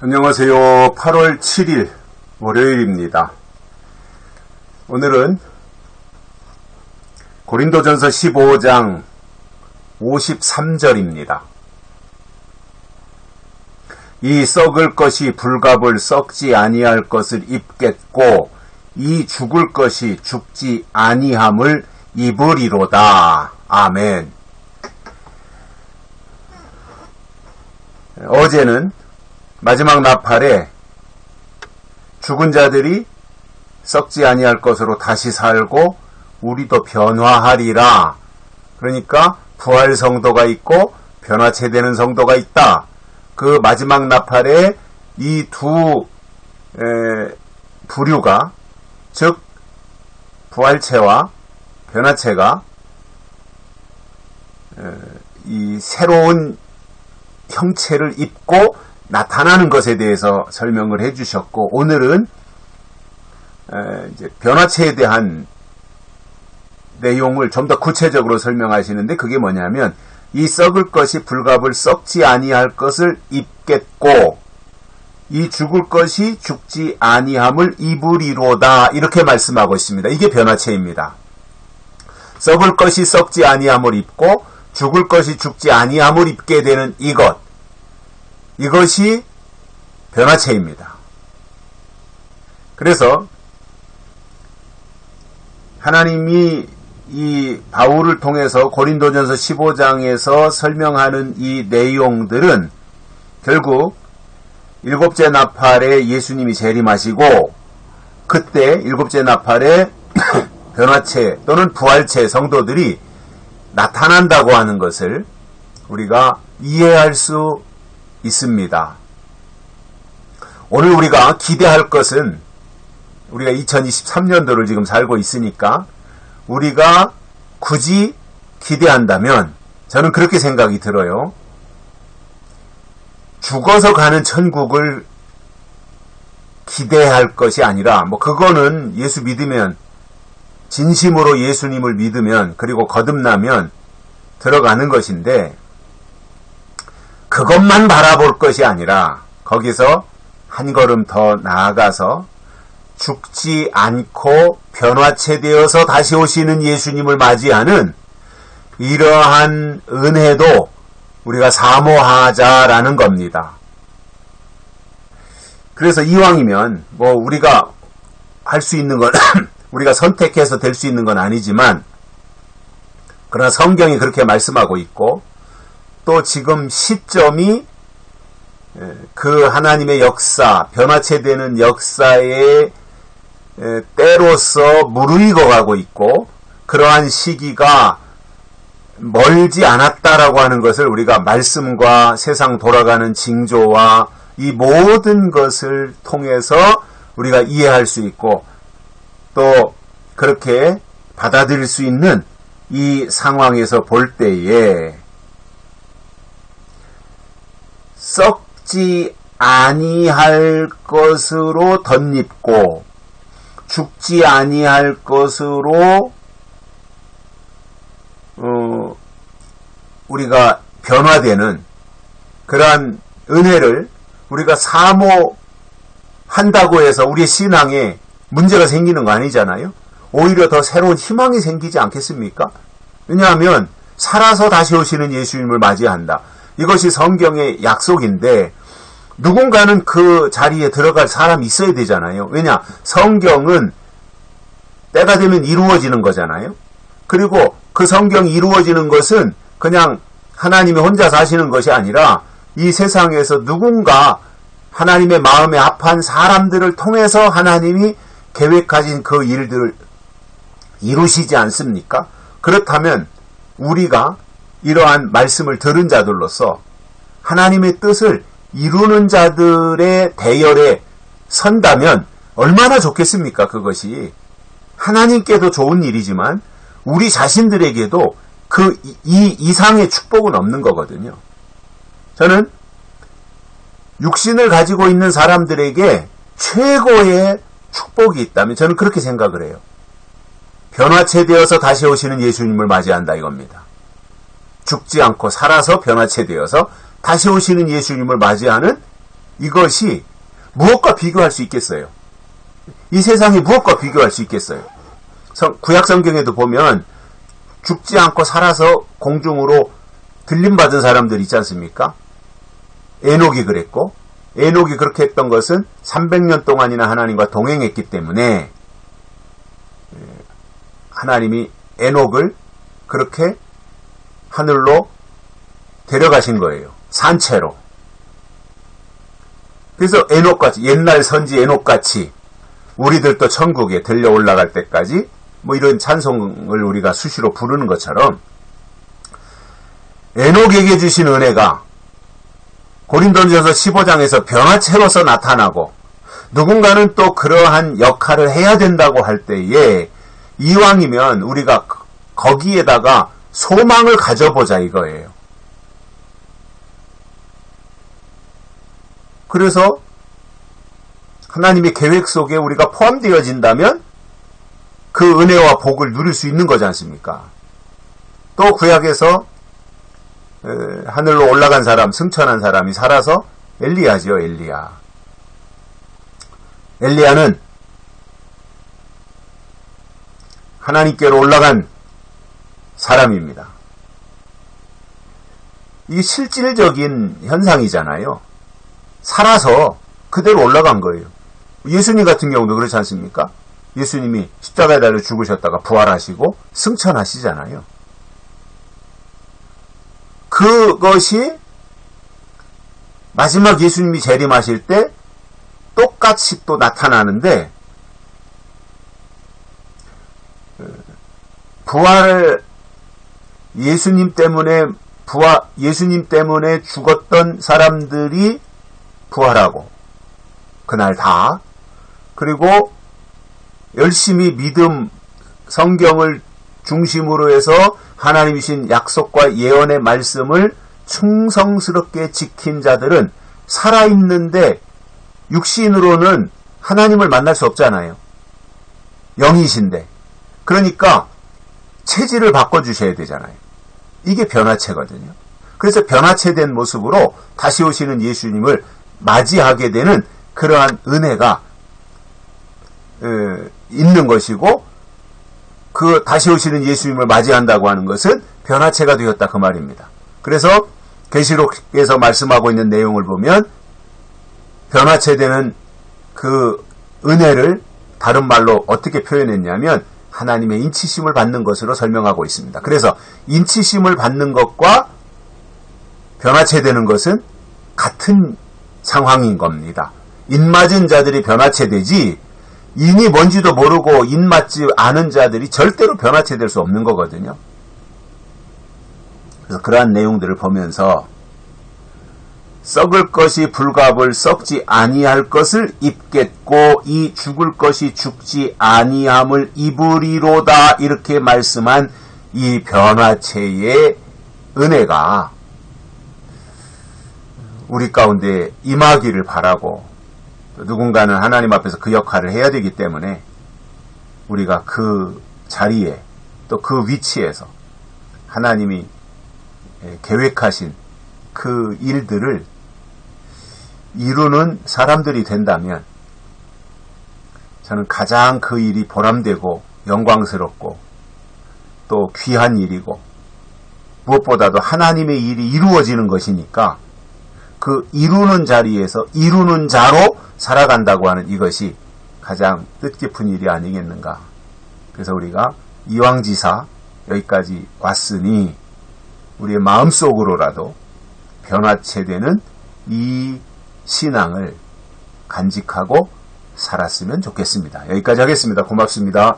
안녕하세요. 8월 7일 월요일입니다. 오늘은 고린도전서 15장 53절입니다. 이 썩을 것이 불갑을 썩지 아니할 것을 입겠고 이 죽을 것이 죽지 아니함을 입으리로다. 아멘. 어제는 마지막 나팔에 죽은 자들이 썩지 아니할 것으로 다시 살고 우리도 변화하리라. 그러니까 부활 성도가 있고 변화체되는 성도가 있다. 그 마지막 나팔에 이 두 부류가, 즉 부활체와 변화체가 이 새로운 형체를 입고 나타나는 것에 대해서 설명을 해주셨고, 오늘은 이제 변화체에 대한 내용을 좀 더 구체적으로 설명하시는데, 그게 뭐냐면 이 썩을 것이 불갑을 썩지 아니할 것을 입겠고 이 죽을 것이 죽지 아니함을 입으리로다, 이렇게 말씀하고 있습니다. 이게 변화체입니다. 썩을 것이 썩지 아니함을 입고 죽을 것이 죽지 아니함을 입게 되는 이것이 변화체입니다. 그래서 하나님이 이 바울을 통해서 고린도전서 15장에서 설명하는 이 내용들은 결국 일곱째 나팔에 예수님이 재림하시고 그때 일곱째 나팔에 변화체 또는 부활체 성도들이 나타난다고 하는 것을 우리가 이해할 수 있습니다. 오늘 우리가 기대할 것은, 우리가 2023년도를 지금 살고 있으니까 우리가 굳이 기대한다면 저는 그렇게 생각이 들어요. 죽어서 가는 천국을 기대할 것이 아니라, 그거는 예수 믿으면, 진심으로 예수님을 믿으면, 그리고 거듭나면 들어가는 것인데, 그것만 바라볼 것이 아니라 거기서 한 걸음 더 나아가서 죽지 않고 변화체되어서 다시 오시는 예수님을 맞이하는 이러한 은혜도 우리가 사모하자라는 겁니다. 그래서 이왕이면 우리가 할 수 있는 건 우리가 선택해서 될 수 있는 건 아니지만, 그러나 성경이 그렇게 말씀하고 있고, 또 지금 시점이 그 하나님의 역사, 변화체되는 역사의 때로서 무르익어 가고 있고, 그러한 시기가 멀지 않았다라고 하는 것을 우리가 말씀과 세상 돌아가는 징조와 이 모든 것을 통해서 우리가 이해할 수 있고, 또 그렇게 받아들일 수 있는 이 상황에서 볼 때에 썩지 아니할 것으로 덧입고 죽지 아니할 것으로 우리가 변화되는 그러한 은혜를 우리가 사모한다고 해서 우리의 신앙에 문제가 생기는 거 아니잖아요. 오히려 더 새로운 희망이 생기지 않겠습니까? 왜냐하면 살아서 다시 오시는 예수님을 맞이한다. 이것이 성경의 약속인데 누군가는 그 자리에 들어갈 사람이 있어야 되잖아요. 왜냐? 성경은 때가 되면 이루어지는 거잖아요. 그리고 그 성경이 이루어지는 것은 그냥 하나님이 혼자 사시는 것이 아니라 이 세상에서 누군가 하나님의 마음에 합한 사람들을 통해서 하나님이 계획하신 그 일들을 이루시지 않습니까? 그렇다면 우리가 이러한 말씀을 들은 자들로서 하나님의 뜻을 이루는 자들의 대열에 선다면 얼마나 좋겠습니까? 그것이 하나님께도 좋은 일이지만 우리 자신들에게도 이 이상의 축복은 없는 거거든요. 저는 육신을 가지고 있는 사람들에게 최고의 축복이 있다면 저는 그렇게 생각을 해요. 변화체되어서 다시 오시는 예수님을 맞이한다 이겁니다. 죽지 않고 살아서 변화체되어서 다시 오시는 예수님을 맞이하는 이것이 무엇과 비교할 수 있겠어요? 이 세상이 무엇과 비교할 수 있겠어요? 구약 성경에도 보면 죽지 않고 살아서 공중으로 들림받은 사람들 있지 않습니까? 에녹이 그랬고, 에녹이 그렇게 했던 것은 300년 동안이나 하나님과 동행했기 때문에 하나님이 에녹을 그렇게 하늘로 데려가신 거예요. 산채로. 그래서 에녹같이, 옛날 선지 에녹같이 우리들도 천국에 들려 올라갈 때까지 뭐 이런 찬송을 우리가 수시로 부르는 것처럼 에녹에게 주신 은혜가 고린도전서 15장에서 변화체로서 나타나고 누군가는 또 그러한 역할을 해야 된다고 할 때에 이왕이면 우리가 거기에다가 소망을 가져보자 이거예요. 그래서 하나님의 계획 속에 우리가 포함되어진다면 그 은혜와 복을 누릴 수 있는 거지 않습니까? 또 구약에서 하늘로 올라간 사람, 승천한 사람이 살아서 엘리야죠, 엘리야. 엘리야는 하나님께로 올라간 사람입니다. 이게 실질적인 현상이잖아요. 살아서 그대로 올라간 거예요. 예수님 같은 경우도 그렇지 않습니까? 예수님이 십자가에 달려 죽으셨다가 부활하시고 승천하시잖아요. 그것이 마지막 예수님이 재림하실 때 똑같이 또 나타나는데 예수님 때문에 죽었던 사람들이 부활하고 그날 다 그리고 열심히 믿음 성경을 중심으로 해서 하나님이신 약속과 예언의 말씀을 충성스럽게 지킨 자들은 살아있는데 육신으로는 하나님을 만날 수 없잖아요. 영이신데. 그러니까 체질을 바꿔주셔야 되잖아요. 이게 변화체거든요. 그래서 변화체된 모습으로 다시 오시는 예수님을 맞이하게 되는 그러한 은혜가 있는 것이고 그 다시 오시는 예수님을 맞이한다고 하는 것은 변화체가 되었다 그 말입니다. 그래서 계시록에서 말씀하고 있는 내용을 보면 변화체되는 그 은혜를 다른 말로 어떻게 표현했냐면 하나님의 인치심을 받는 것으로 설명하고 있습니다. 그래서 인치심을 받는 것과 변화체되는 것은 같은 상황인 겁니다. 인맞은 자들이 변화체되지 인이 뭔지도 모르고 인맞지 않은 자들이 절대로 변화체될 수 없는 거거든요. 그래서 그러한 내용들을 보면서 썩을 것이 불갑을 썩지 아니할 것을 입겠고 이 죽을 것이 죽지 아니함을 입으리로다 이렇게 말씀한 이 변화체의 은혜가 우리 가운데 임하기를 바라고 누군가는 하나님 앞에서 그 역할을 해야 되기 때문에 우리가 그 자리에 또 그 위치에서 하나님이 계획하신 그 일들을 이루는 사람들이 된다면 저는 가장 그 일이 보람되고 영광스럽고 또 귀한 일이고 무엇보다도 하나님의 일이 이루어지는 것이니까 그 이루는 자리에서 이루는 자로 살아간다고 하는 이것이 가장 뜻깊은 일이 아니겠는가. 그래서 우리가 이왕지사 여기까지 왔으니 우리의 마음속으로라도 변화체되는 이 신앙을 간직하고 살았으면 좋겠습니다. 여기까지 하겠습니다. 고맙습니다.